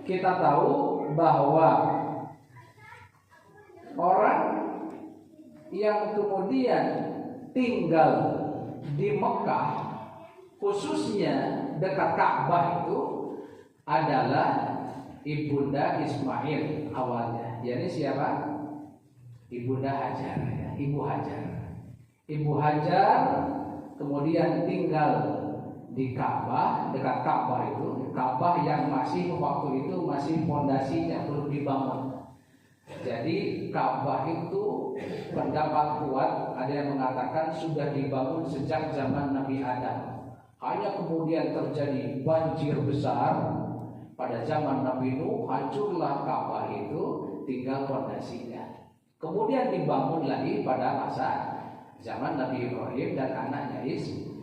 kita tahu bahwa orang yang kemudian tinggal di Mekah, khususnya dekat Ka'bah itu adalah Ibunda Ismail awalnya. Jadi siapa? Ibunda Hajar, ya. Ibu Hajar. Ibu Hajar kemudian tinggal di Ka'bah, dekat Ka'bah itu, Ka'bah yang masih waktu itu masih fondasinya belum dibangun. Jadi Ka'bah itu pendapat kuat, ada yang mengatakan sudah dibangun sejak zaman Nabi Adam. Hanya kemudian terjadi banjir besar pada zaman Nabi Nuh, hancurlah Ka'bah itu, tinggal fondasinya. Kemudian dibangun lagi pada masa zaman Nabi Ibrahim dan anaknya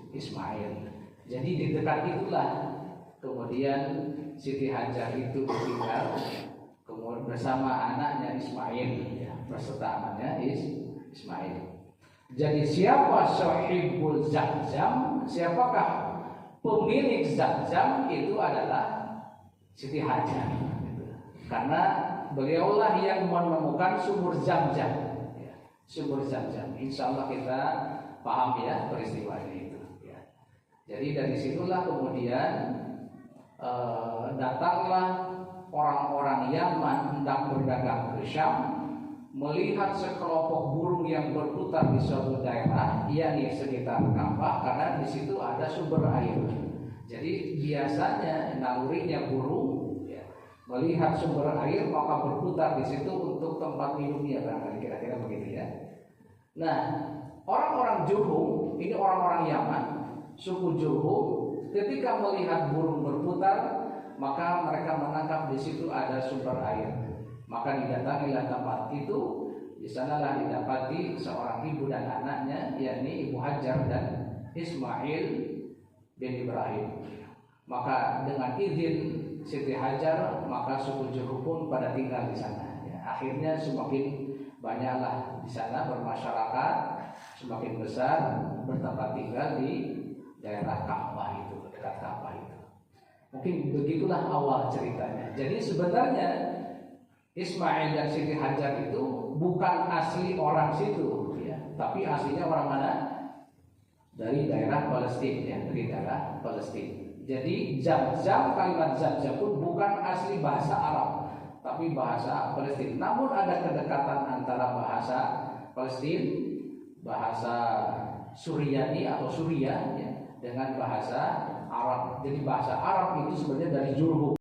Ismail. Jadi di dekat itulah kemudian Siti Hajar itu tinggal kemudian bersama anaknya Ismail, ya, beserta anaknya Ismail. Jadi siapa sahibul Zamzam, siapakah pemilik Zamzam, itu adalah Siti Hajar. Karena beliaulah yang menemukan sumur Zamzam, ya, sumur Zamzam. Insya Allah kita paham ya peristiwa ini. Jadi dari situlah kemudian datanglah orang-orang Yaman hendak berdagang ke Syam, melihat sekelompok burung yang berputar di suatu daerah, yakni sekitar Ka'bah, karena di situ ada sumber air. Jadi biasanya nalurinya burung, ya, melihat sumber air maka berputar di situ untuk tempat minumnya, kira-kira begitu ya. Nah, orang-orang Jurhum, ini orang-orang Yaman, suku Jurhum, ketika melihat burung berputar, maka mereka menangkap di situ ada sumber air. Maka didatangilah tempat itu. Di sanalah didapati seorang ibu dan anaknya, yakni Ibu Hajar dan Ismail bin Ibrahim. Maka dengan izin Siti Hajar, maka suku Jurhum pun pada tinggal di sana. Ya, akhirnya semakin banyaklah di sana bermasyarakat, semakin besar bertempat tinggal di daerah Ka'bah itu, dekat Ka'bah itu. Mungkin begitulah awal ceritanya. Jadi sebenarnya Ismail dan Siti Hajar itu bukan asli orang situ, ya, tapi aslinya orang mana? Dari daerah Palestina, ya, dari daerah Palestina. Jadi Zamzam, kalimat Zamzam pun bukan asli bahasa Arab, tapi bahasa Palestina. Namun ada kedekatan antara bahasa Palestina, bahasa Suryani atau Suria, ya, dengan bahasa Arab. Jadi bahasa Arab itu sebenarnya dari Jurhum.